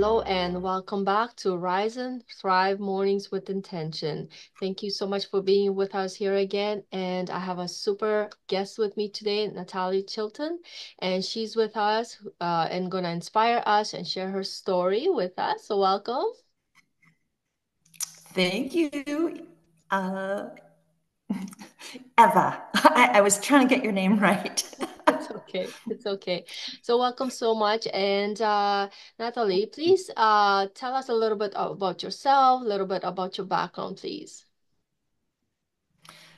Hello and welcome back to Rise and Thrive Mornings with Intention. Thank you so much for being with us here again. And I have a super guest with me today, Nattolie Chilton, and she's with us and gonna inspire us and share her story with us. So welcome. Thank you, uh, Eva. I was trying to get your name right. It's okay. It's okay. So welcome so much. And Nattolie, please tell us a little bit about yourself, a little bit about your background, please.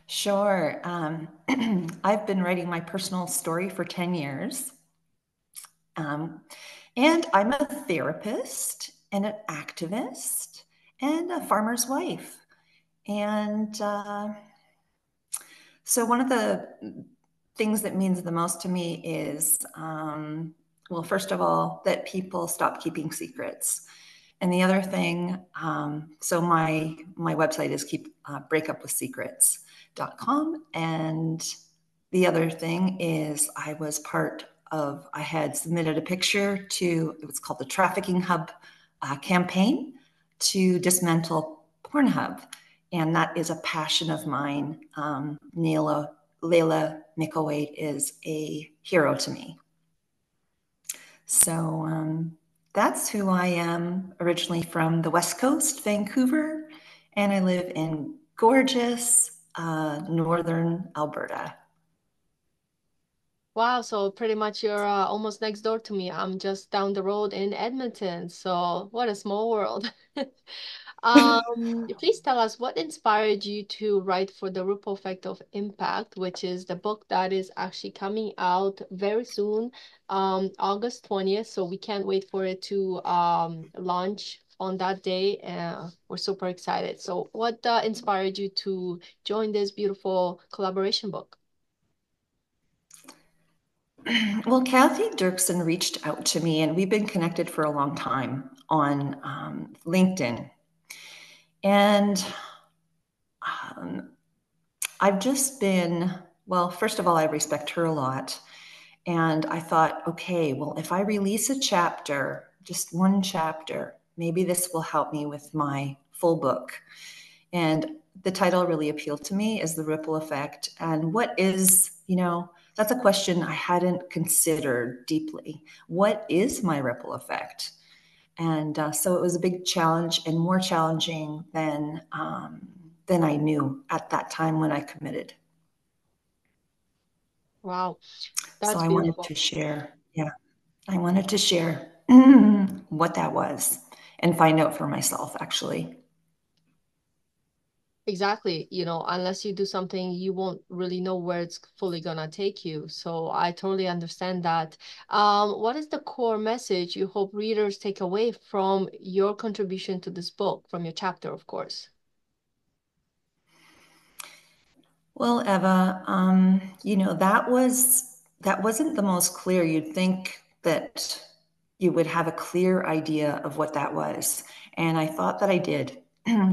Sure. I've been writing my personal story for 10 years. Um, and I'm a therapist and an activist and a farmer's wife. And so one of the things that means the most to me is, well, first of all, that people stop keeping secrets. And the other thing, so my website is breakupwithsecrets.com. And the other thing is I had submitted a picture to, it was called the Trafficking Hub campaign to dismantle Pornhub. And that is a passion of mine. Layla Mikowaite is a hero to me. So that's who I am, originally from the West Coast, Vancouver, and I live in gorgeous northern Alberta. Wow, so pretty much you're almost next door to me. I'm just down the road in Edmonton. So what a small world. Please tell us what inspired you to write for the Ripple Effect of Impact, which is the book that is actually coming out very soon, August 20th. So we can't wait for it to launch on that day. We're super excited. So what inspired you to join this beautiful collaboration book? Well, Kathy Dirksen reached out to me, and we've been connected for a long time on LinkedIn. And I've just been, well, first of all, I respect her a lot. And I thought, okay, well, if I release a chapter, just one chapter, maybe this will help me with my full book. And the title really appealed to me, is The Ripple Effect. And what is, that's a question I hadn't considered deeply. What is my ripple effect? And so it was a big challenge, and more challenging than I knew at that time when I committed. Wow, So that's I wanted beautiful. to share, yeah, I wanted to share what that was and find out for myself, actually. Exactly. Unless you do something, you won't really know where it's fully gonna take you. So I totally understand that. What is the core message you hope readers take away from your contribution to this book, from your chapter, of course? Well, Eva, that wasn't the most clear. You'd think that you would have a clear idea of what that was, and I thought that I did.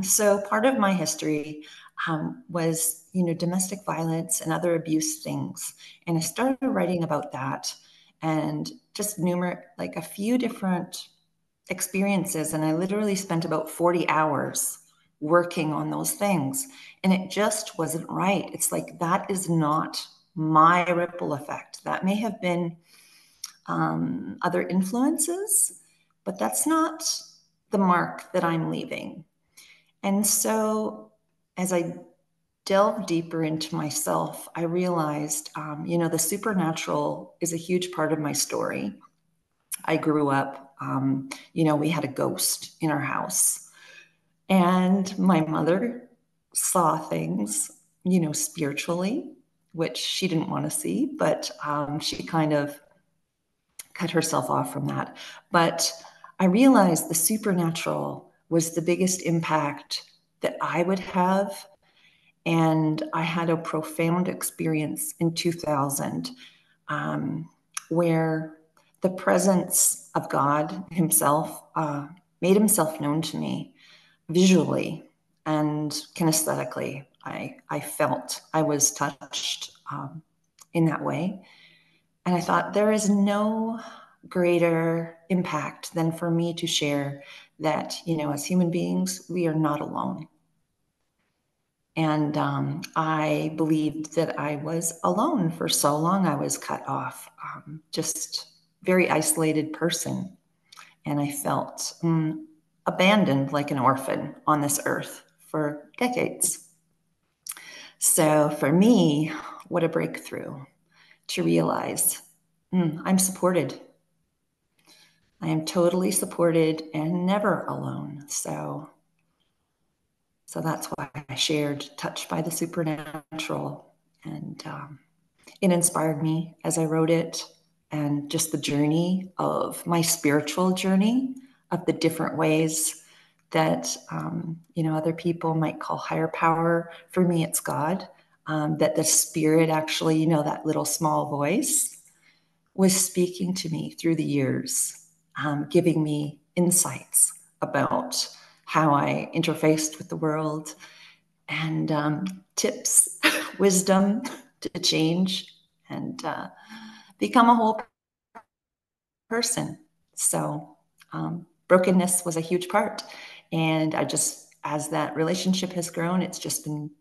So part of my history was, domestic violence and other abuse things, and I started writing about that, and just like a few different experiences, and I literally spent about 40 hours working on those things, and it just wasn't right. It's like, that is not my ripple effect. That may have been other influences, but that's not the mark that I'm leaving. And so as I delved deeper into myself, I realized, the supernatural is a huge part of my story. I grew up, we had a ghost in our house. And my mother saw things, spiritually, which she didn't want to see, but she kind of cut herself off from that. But I realized the supernatural was the biggest impact that I would have. And I had a profound experience in 2000 where the presence of God Himself made Himself known to me visually and kinesthetically. I felt, I was touched in that way. And I thought, there is no greater impact than for me to share that, as human beings, we are not alone. And I believed that I was alone for so long. I was cut off, just very isolated person. And I felt abandoned like an orphan on this earth for decades. So for me, what a breakthrough to realize I'm supported. I am totally supported and never alone. So that's why I shared Touched by the Supernatural. And it inspired me as I wrote it, and just the journey of my spiritual journey of the different ways that, other people might call higher power. For me, it's God. That the spirit actually, that little small voice was speaking to me through the years, giving me insights about how I interfaced with the world, and tips, wisdom to change and become a whole person. So brokenness was a huge part. And as that relationship has grown, it's just been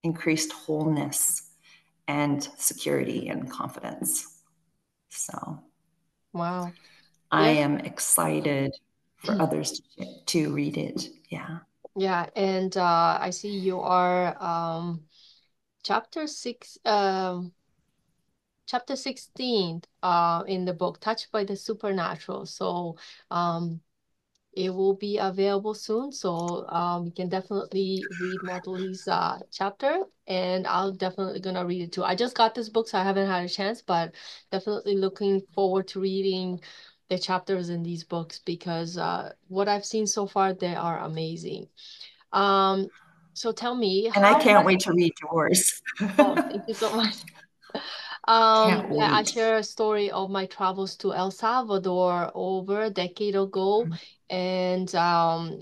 increased wholeness and security and confidence. So Wow. I Yes. am excited for others to read it. Yeah. Yeah, and I see you are chapter six chapter 16 in the book Touched by the Supernatural. So um it will be available soon. So you can definitely read Natolie's chapter, and I'll definitely gonna read it too. I just got this book, so I haven't had a chance, but definitely looking forward to reading the chapters in these books because what I've seen so far, they are amazing. Um, so tell me, And I how can't has, wait to read yours. oh, thank you so much. Can't Yeah, I wait. share a story of my travels to El Salvador over a decade ago, and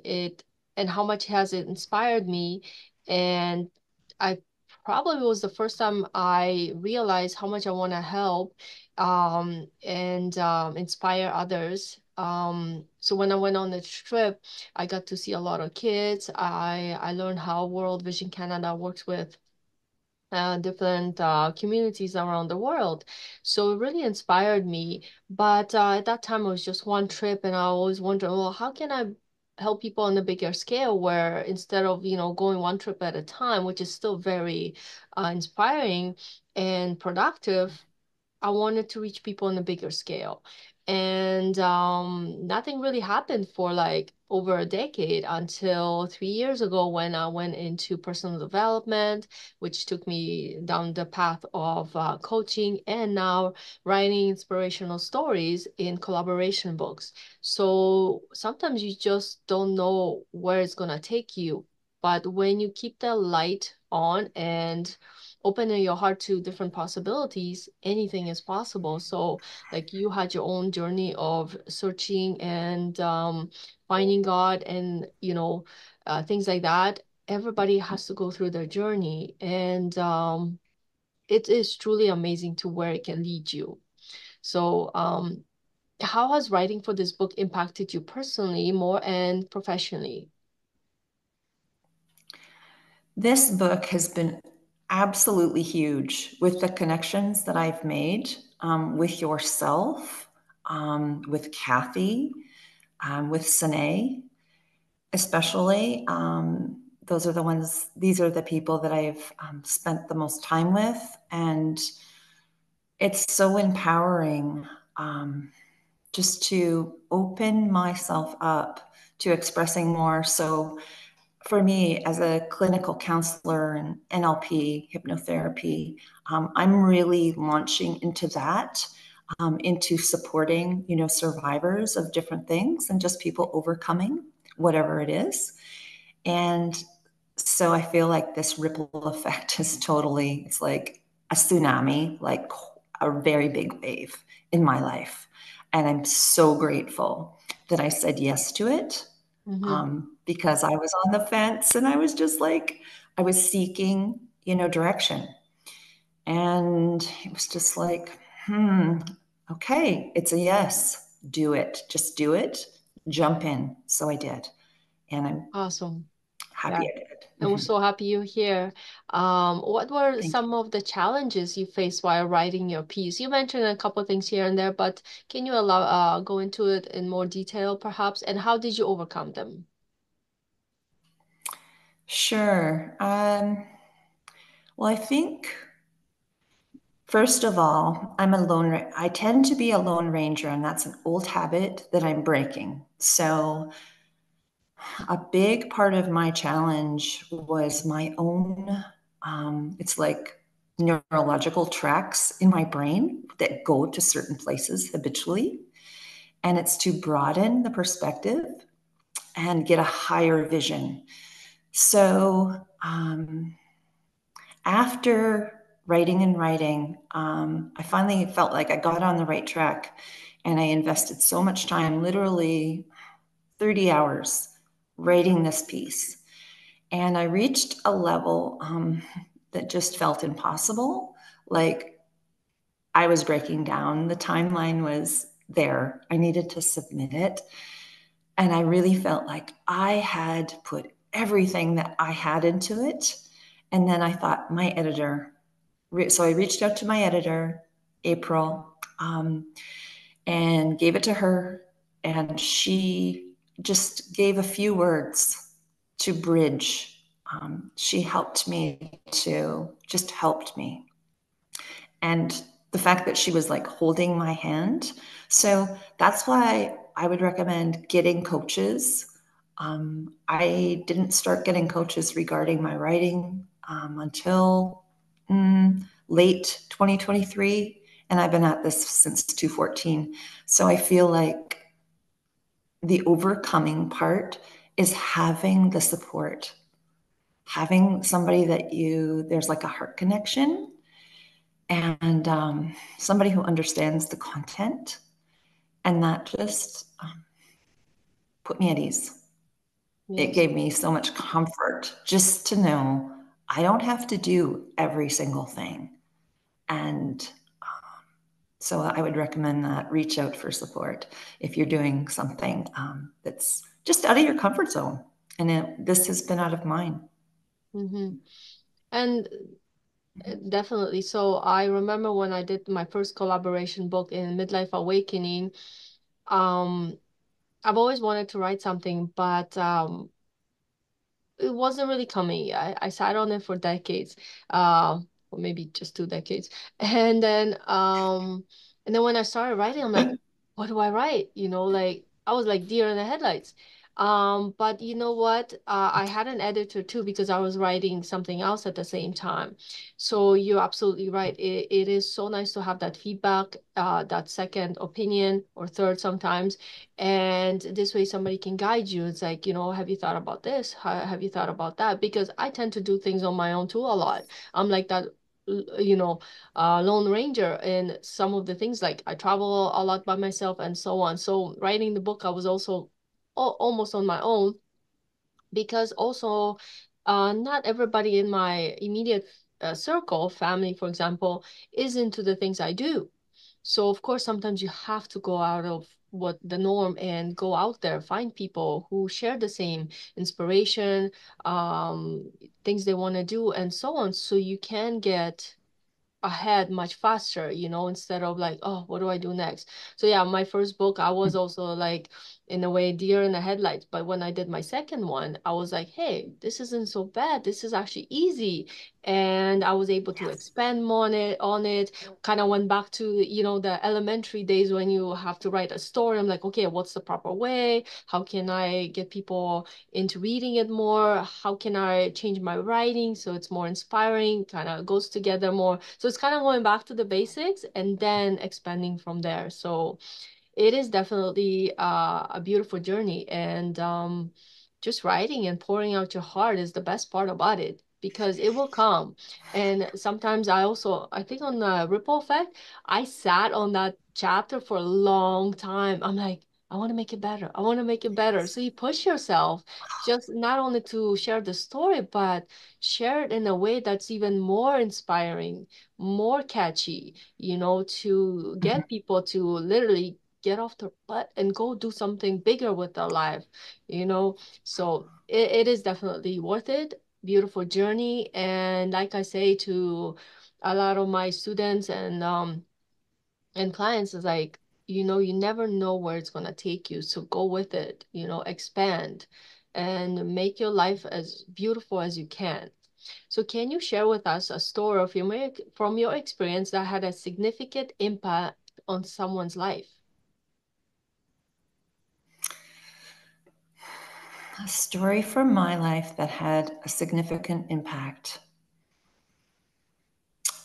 it and how much has it inspired me. And I probably was the first time I realized how much I want to help, and inspire others. So when I went on the trip, I got to see a lot of kids. I learned how World Vision Canada works with different communities around the world. So it really inspired me. But at that time, it was just one trip, and I always wondered, well, how can I help people on a bigger scale where instead of, going one trip at a time, which is still very inspiring and productive, I wanted to reach people on a bigger scale. And nothing really happened for like over a decade until 3 years ago when I went into personal development, which took me down the path of coaching and now writing inspirational stories in collaboration books. So sometimes you just don't know where it's going to take you. But when you keep the light on and opening your heart to different possibilities, anything is possible. So, like you had your own journey of searching and finding God and, things like that. Everybody has to go through their journey. And it is truly amazing to where it can lead you. So, how has writing for this book impacted you personally more and professionally? This book has been absolutely huge with the connections that I've made with yourself, with Kathy, with Sine, especially. These are the people that I've spent the most time with. And it's so empowering just to open myself up to expressing more. So for me, as a clinical counselor and NLP, hypnotherapy, I'm really launching into that, into supporting, survivors of different things and just people overcoming whatever it is. And so I feel like this ripple effect is totally, it's like a tsunami, like a very big wave in my life. And I'm so grateful that I said yes to it, Mm-hmm. because I was on the fence and I was just like, I was seeking, direction. And it was just like, okay, it's a yes. Do it. Just do it. Jump in. So I did. And I'm Awesome. happy Yeah. I did. And we're Mhm. so happy you're here. What were Thank some you. of the challenges you faced while writing your piece? You mentioned a couple of things here and there, but can you allow go into it in more detail, perhaps? And how did you overcome them? Sure. Well, I think first of all, I tend to be a lone ranger, and that's an old habit that I'm breaking. So, a big part of my challenge was my own, it's like neurological tracks in my brain that go to certain places habitually. And it's to broaden the perspective and get a higher vision. So, after writing and writing, I finally felt like I got on the right track and I invested so much time, literally 30 hours, writing this piece. And I reached a level that just felt impossible. Like I was breaking down. The timeline was there. I needed to submit it. And I really felt like I had put everything that I had into it. And then I thought, my editor. So I reached out to my editor, April, and gave it to her. And she just gave a few words to bridge. She helped me to just helped me. And the fact that she was like holding my hand. So that's why I would recommend getting coaches. I didn't start getting coaches regarding my writing until late 2023. And I've been at this since 2014. So I feel like the overcoming part is having the support, having somebody that there's like a heart connection and somebody who understands the content. And that just put me at ease. It Yes. gave me so much comfort just to know I don't have to do every single thing. And so I would recommend that reach out for support if you're doing something that's just out of your comfort zone. And this has been out of mine. Mm-hmm. And definitely. So I remember when I did my first collaboration book in Midlife Awakening, um, I've always wanted to write something, but it wasn't really coming. I sat on it for decades, or maybe just 2 decades. And then when I started writing, I'm like, what do I write? Like I was like deer in the headlights. But you know what? I had an editor too because I was writing something else at the same time. So you're absolutely right. It is so nice to have that feedback, that second opinion or third sometimes, and this way somebody can guide you. It's like, have you thought about this? Have you thought about that? Because I tend to do things on my own too a lot. I'm like that, you know, lone ranger in some of the things. Like I travel a lot by myself and so on. So writing the book, I was also almost on my own because also not everybody in my immediate circle, family, for example, is into the things I do. So of course, sometimes you have to go out of what the norm and go out there, find people who share the same inspiration, things they want to do, and so on. So you can get ahead much faster, instead of like, oh, what do I do next? So yeah, my first book, I was also like, in a way, deer in the headlights. But when I did my second one, I was like, hey, this isn't so bad. This is actually easy. And I was able to Yes. expand more on it. Kind of went back to, the elementary days when you have to write a story. I'm like, okay, what's the proper way? How can I get people into reading it more? How can I change my writing so it's more inspiring, kind of goes together more? So it's kind of going back to the basics and then expanding from there. So it is definitely a beautiful journey. And just writing and pouring out your heart is the best part about it because it will come. And sometimes I think on the ripple effect, I sat on that chapter for a long time. I'm like, I want to make it better. I want to make it better. So you push yourself just not only to share the story, but share it in a way that's even more inspiring, more catchy, to Mhm. get people to literally get off their butt and go do something bigger with their life, you know. So it is definitely worth it. Beautiful journey. And like I say to a lot of my students and clients is like, you never know where it's going to take you. So go with it, expand and make your life as beautiful as you can. So can you share with us a story from your experience that had a significant impact on someone's life? A story from my life that had a significant impact.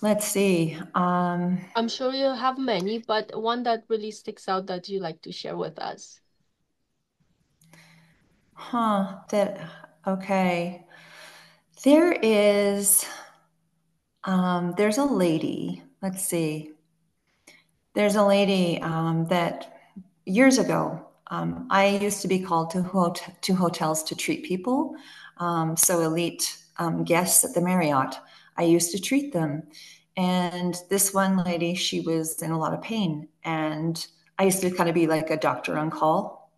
Let's see. I'm sure you have many, but one that really sticks out that you like to share with us. Okay. There is, there's a lady, let's see. There's a lady that years ago, I used to be called to hotels to treat people. So elite guests at the Marriott, I used to treat them. And this one lady, she was in a lot of pain. And I used to kind of be like a doctor on call.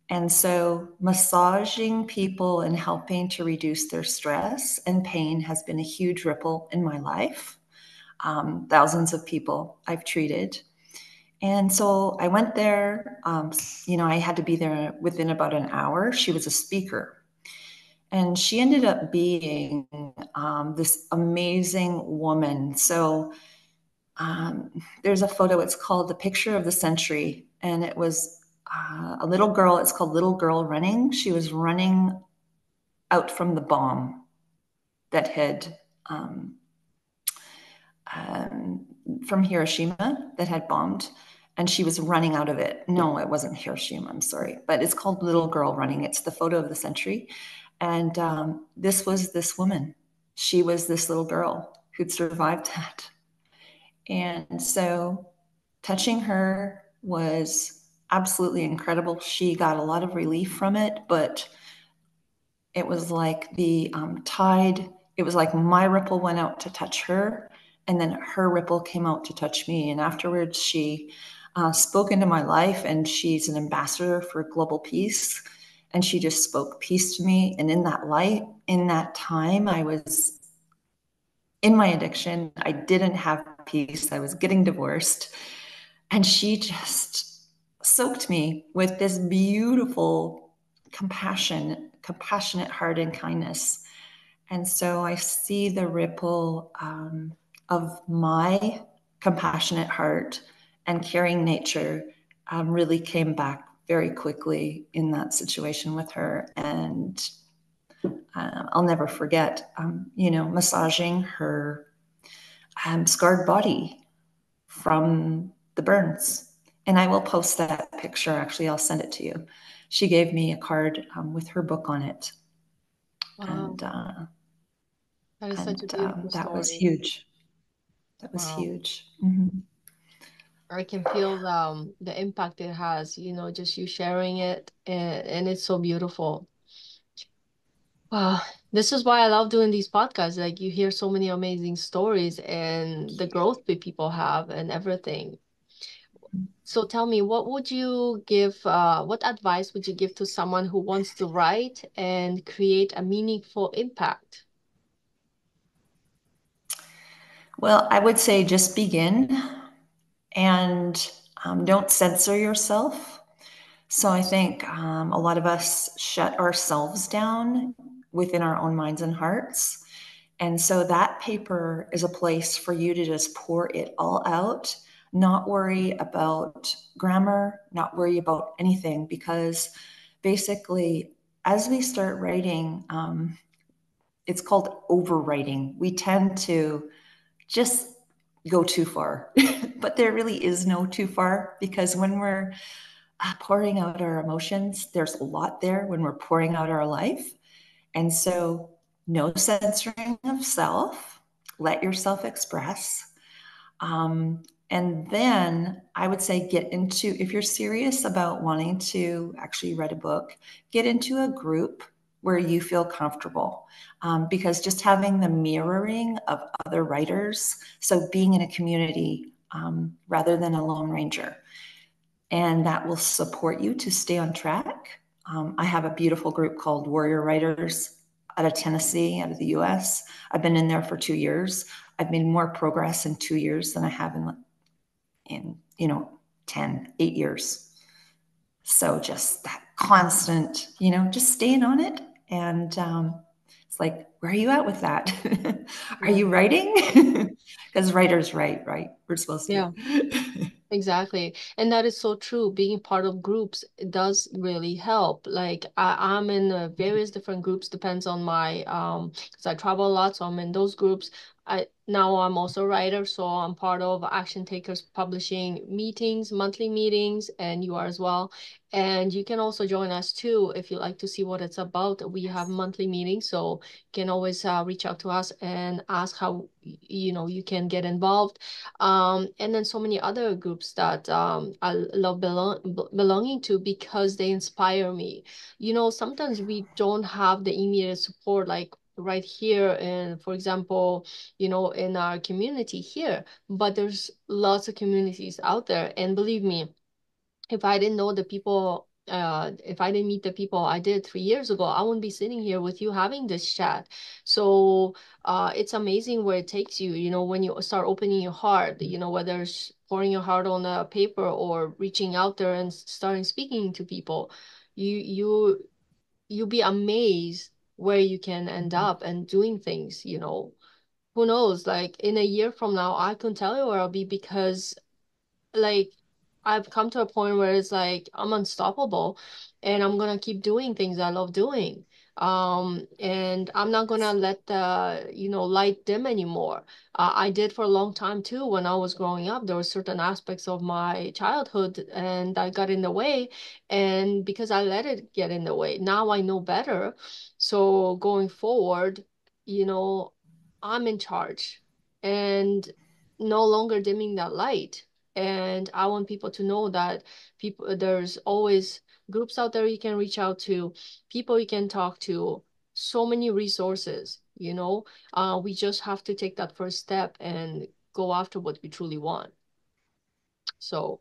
And so massaging people and helping to reduce their stress and pain has been a huge ripple in my life. Thousands of people I've treated. And so I went there. I had to be there within about an hour. She was a speaker. And she ended up being this amazing woman. So um, there's a photo, it's called The Picture of the Century. And it was a little girl, it's called Little Girl Running. She was running out from the bomb that had um, um, from Hiroshima that had bombed, and she was running out of it. No, it wasn't Hiroshima. I'm sorry, but it's called Little Girl Running. It's the photo of the century, and this was this woman. She was this little girl who'd survived that, and so touching her was absolutely incredible. She got a lot of relief from it, but it was like the tide, it was like my ripple went out to touch her, and then her ripple came out to touch me. And afterwards, she spoke into my life, and she's an ambassador for global peace. And she just spoke peace to me. And in that light, in that time, I was in my addiction. I didn't have peace. I was getting divorced. And she just soaked me with this beautiful compassionate heart and kindness. And so I see the ripple of my compassionate heart and caring nature really came back very quickly in that situation with her. And I'll never forget, massaging her scarred body from the burns. And I will post that picture. Actually, I'll send it to you. She gave me a card with her book on it, Wow, and uh, that is such a beautiful that was story. huge. That was Wow. huge. Mm-hmm. I can feel the impact it has, just you sharing it and it's so beautiful. Wow, this is why I love doing these podcasts. Like you hear so many amazing stories and the growth that people have and everything. So tell me, what advice would you give to someone who wants to write and create a meaningful impact? Well, I would say just begin and don't censor yourself. So I think a lot of us shut ourselves down within our own minds and hearts. And so that paper is a place for you to just pour it all out, not worry about grammar, not worry about anything, because basically, as we start writing, it's called overwriting. We tend to just go too far, but there really is no too far, because when we're pouring out our emotions, there's a lot there when we're pouring out our life. And so, no censoring of self, let yourself express. And then I would say get into, if you're serious about wanting to actually write a book, get into a group where you feel comfortable. Because just having the mirroring of other writers, so being in a community rather than a lone ranger, and that will support you to stay on track. I have a beautiful group called Warrior Writers out of Tennessee, out of the US. I've been in there for 2 years. I've made more progress in 2 years than I have in 8 years. So just that constant, just staying on it. And it's like, where are you at with that? Are Yeah. you writing? Because writers write, right? We're supposed to. Yeah. Exactly. And that is so true. Being part of groups does really help. Like I'm in various different groups, depends on my because I travel a lot, so I'm in those groups. I'm also a writer, so I'm part of Action Takers Publishing meetings, monthly meetings, and you are as well. And you can also join us too if you like to see what it's about. We have monthly meetings, so you can always reach out to us and ask how you can get involved. And then so many other groups that I love belonging to because they inspire me. Sometimes we don't have the immediate support like right here and for example, in our community here, but there's lots of communities out there. And believe me, if I didn't meet the people I did 3 years ago, I wouldn't be sitting here with you having this chat. So it's amazing where it takes you, when you start opening your heart, whether it's pouring your heart on a paper or reaching out there and starting speaking to people, you you you'll be amazed where you can end up and doing things. Who knows? Like in a year from now, I can tell you where I'll be because like I've come to a point where it's like I'm unstoppable and I'm gonna keep doing things I love doing. And I'm not gonna let the, light dim anymore. I did for a long time too when I was growing up. There were certain aspects of my childhood and that got in the way. And because I let it get in the way, now I know better. So going forward, you know, I'm in charge and no longer dimming that light. And I want people to know that there's always groups out there you can reach out to, people you can talk to, so many resources. We just have to take that first step and go after what we truly want. So,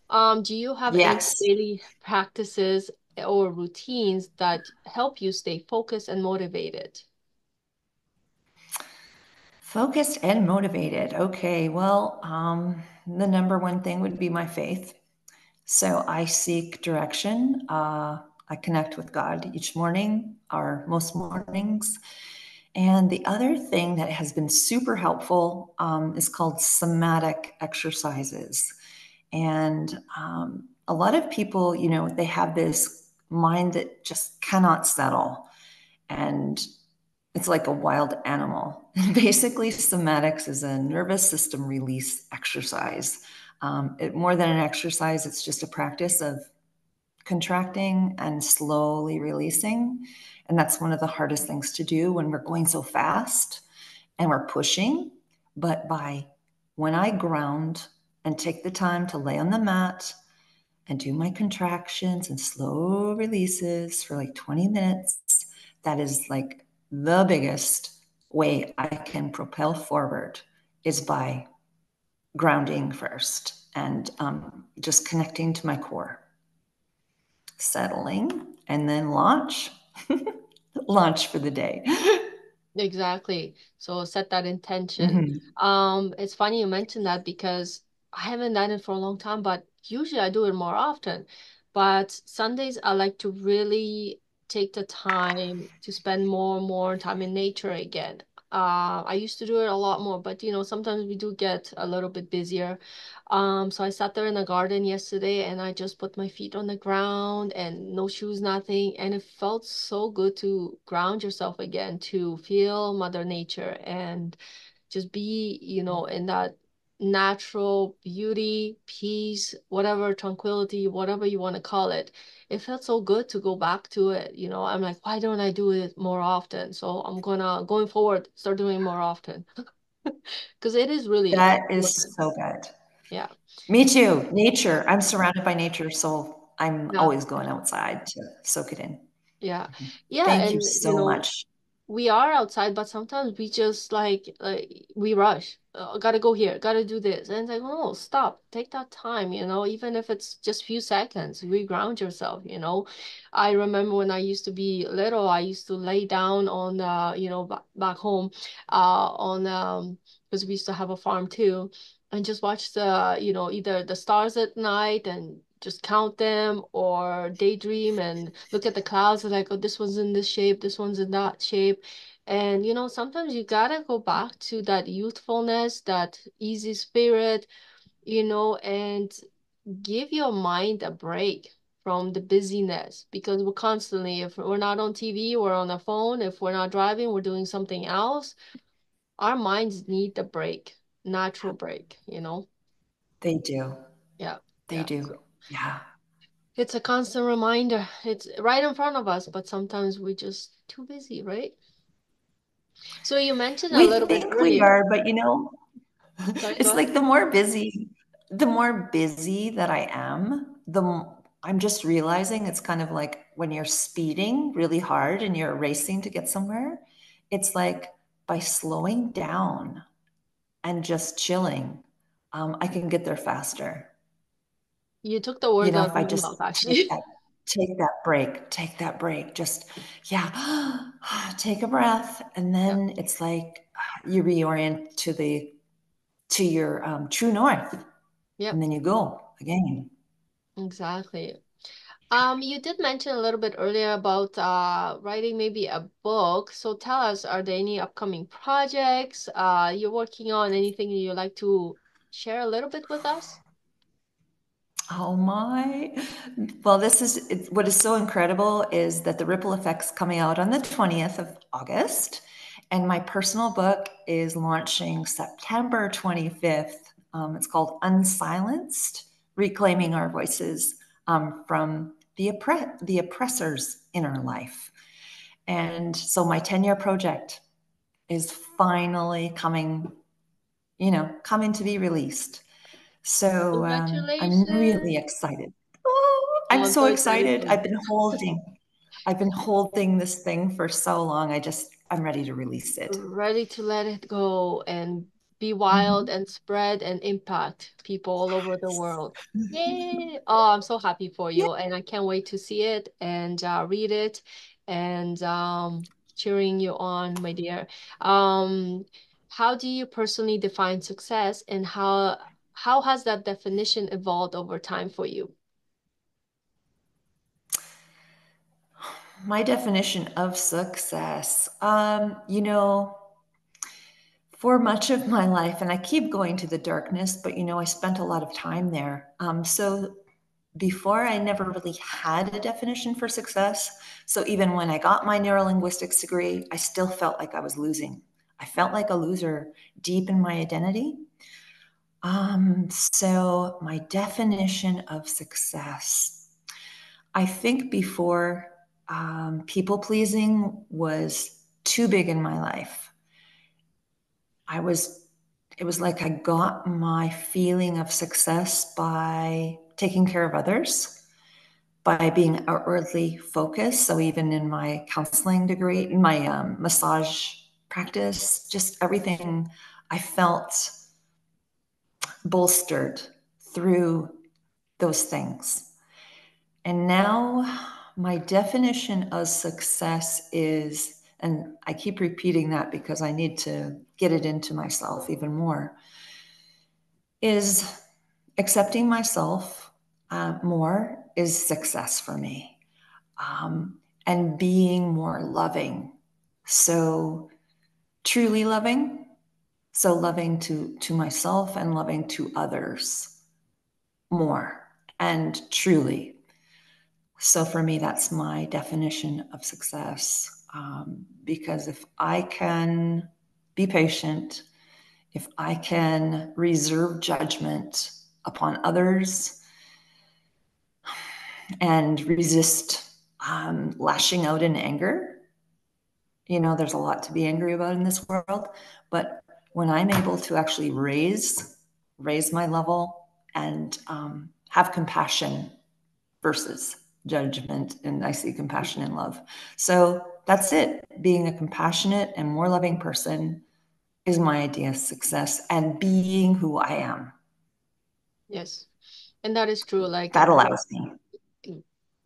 do you have any Yes. daily practices or routines that help you stay focused and motivated? Focused and motivated. Okay, well, the number one thing would be my faith. So I seek direction. I connect with God each morning or most mornings. And the other thing that has been super helpful is called somatic exercises. And a lot of people, they have this mind that just cannot settle. And it's like a wild animal. Basically, somatics is a nervous system release exercise. More than an exercise, it's just a practice of contracting and slowly releasing. And that's one of the hardest things to do when we're going so fast and we're pushing. But when I ground and take the time to lay on the mat and do my contractions and slow releases for like 20 minutes, that is like the biggest way I can propel forward is by grounding first and just connecting to my core, settling, and then launch. Launch for the day. Exactly. So set that intention. Mm-hmm. It's funny you mentioned that because I haven't done it for a long time, but usually I do it more often. But Sundays I like to really take the time to spend more time in nature again. I used to do it a lot more, but sometimes we do get a little bit busier. So I sat there in the garden yesterday and I just put my feet on the ground and no shoes, nothing. And it felt so good to ground yourself again, to feel Mother Nature and just be, in that natural beauty, peace, whatever, tranquility, whatever you want to call it. It felt so good to go back to it. I'm like, why don't I do it more often? So going forward, start doing it more often because it is really That is important. so good. Yeah. Me too. Nature. I'm surrounded by nature, so I'm Yeah. always going outside to soak it in. Yeah. Yeah. Thank you And, so much. we are outside, but sometimes we just like we rush. Gotta go here, gotta do this. And it's like, oh, stop. Take that time, even if it's just few seconds, reground yourself. I remember when I used to be little, I used to lay down on back home, on because we used to have a farm too, and just watch either the stars at night and just count them or daydream and look at the clouds and like, oh, this one's in this shape, this one's in that shape. And sometimes you gotta go back to that youthfulness, that easy spirit, and give your mind a break from the busyness because we're constantly, if we're not on TV, we're on a phone. If we're not driving, we're doing something else. Our minds need the break, natural break. They do. Yeah, They yeah. do. So Yeah. it's a constant reminder. It's right in front of us, but sometimes we just too busy, right? So you mentioned a We little bit think we earlier. are, but Sorry, go it's ahead. like the more busy that I am, I'm just realizing it's kind of like when you're speeding really hard and you're racing to get somewhere, it's like by slowing down and just chilling, I can get there faster. You took the words out If of I my just mouth, actually. take that break, just, yeah, take a breath. And Yep, then it's like you reorient to your true north, and yep, then you go again. exactly. You did mention a little bit earlier about writing maybe a book. So tell us, are there any upcoming projects you're working on? Anything you'd like to share a little bit with us? Oh my. Well, what is so incredible is that the Ripple Effect's coming out on the 20th of August, and my personal book is launching September 25th. It's called Unsilenced: Reclaiming Our Voices from the oppressors in our life. And so my 10-year project is finally coming to be released. So I'm really Congratulations. excited. Oh, Oh, I'm I'm so so excited excited. for you. I've been holding this thing for so long. I'm ready to release it. Ready to let it go and be wild Mhm. and spread and impact people all over the world. Yay! Oh, I'm so happy for Yeah. you, and I can't wait to see it and read it and cheering you on, my dear. Um, how do you personally define success, and how has that definition evolved over time for you? My definition of success, for much of my life, and I keep going to the darkness, but I spent a lot of time there. So before, I never really had a definition for success. So even when I got my neurolinguistics degree, I still felt like I was losing. I felt like a loser deep in my identity. So my definition of success, I think before, people pleasing was too big in my life. I was, it was like I got my feeling of success by taking care of others, by being outwardly focused. So even in my counseling degree, in my massage practice, just everything, I felt bolstered through those things. And now my definition of success is, and I keep repeating that because I need to get it into myself even more, is accepting myself more is success for me. And being more loving. So truly loving. So loving to myself and loving to others more and truly. So for me, that's my definition of success. Because if I can be patient, if I can reserve judgment upon others and resist lashing out in anger, there's a lot to be angry about in this world. But when I'm able to actually raise my level, and have compassion versus judgment. And I see compassion and love. So that's it. Being a compassionate and more loving person is my idea of success, and being who I am. Yes. And that is true. Like, That allows me.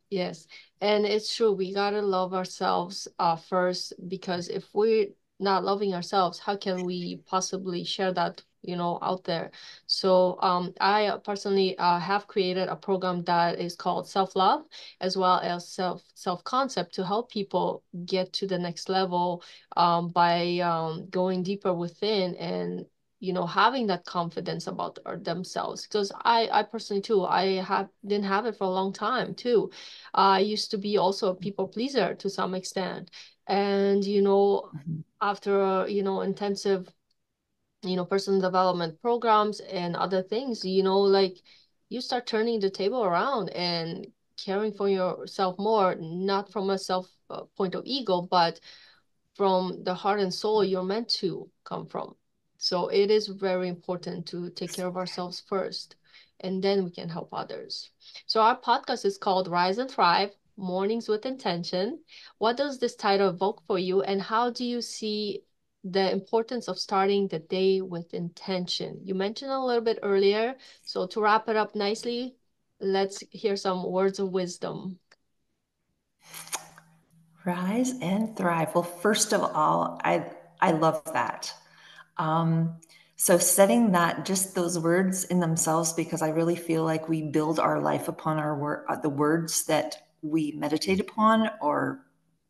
yes, and it's true. We gotta love ourselves first, because if we're not loving ourselves, how can we possibly share that, out there? So I personally have created a program that is called Self-Love, as well as self-concept, to help people get to the next level by going deeper within, and having that confidence about themselves. Because I personally too, I have didn't have it for a long time too. I used to be also a people pleaser to some extent. And, Mhm. after, intensive, personal development programs and other things, like, you start turning the table around and caring for yourself more, not from a self point of ego, but from the heart and soul you're meant to come from. So it is very important to take care of ourselves first, and then we can help others. So our podcast is called Rise and Thrive, Mornings with Intention. What does this title evoke for you, and how do you see the importance of starting the day with intention? You mentioned a little bit earlier, so to wrap it up nicely, let's hear some words of wisdom. Rise and thrive. Well, first of all, I love that. Um, so setting that, just those words in themselves, because I really feel like we build our life upon our the words that we meditate upon, or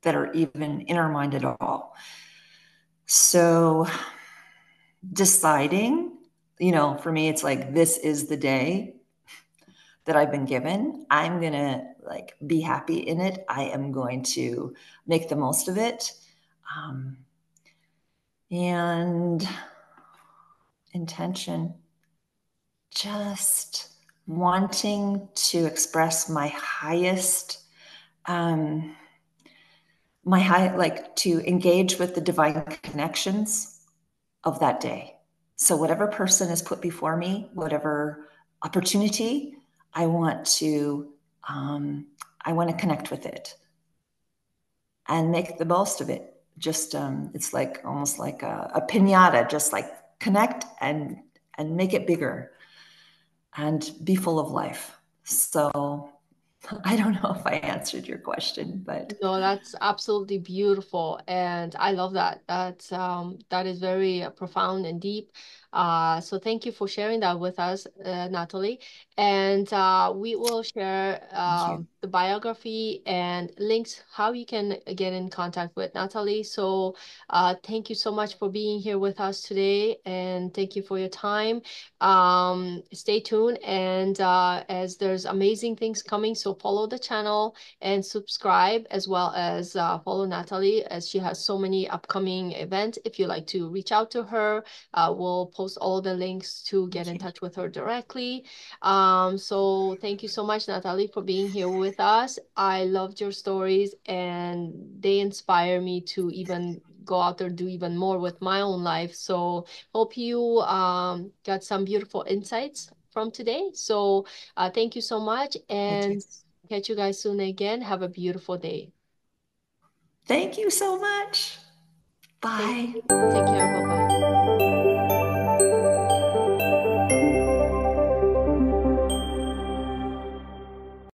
that are even in our mind at all. So deciding, for me, it's like, this is the day that I've been given. I'm going to like be happy in it. I am going to make the most of it. Um, and intention, just wanting to express my highest, um, like to engage with the divine connections of that day. So whatever person is put before me, whatever opportunity, I want to, um, I want to connect with it and make the most of it. Just, it's like almost like a pinata, just like connect and make it bigger and be full of life. So I don't know if I answered your question, but No, that's absolutely beautiful, and I love that. That is very profound and deep. So thank you for sharing that with us, Natalie. And we will share thank you. the biography and links how you can get in contact with Natalie. So thank you so much for being here with us today, and thank you for your time. Stay tuned, and as there's amazing things coming, so follow the channel and subscribe, as well as follow Natalie, as she has so many upcoming events. If you like to reach out to her, we'll post all the links to get Thank in you. touch with her directly. So thank you so much, Natalie, for being here with us. I loved your stories, and they inspire me to even go out there, do even more with my own life. So hope you got some beautiful insights from today. So thank you so much, Thank you. and catch you guys soon again. Have a beautiful day. Thank you so much. Thank Bye. you. Take care. Bye bye.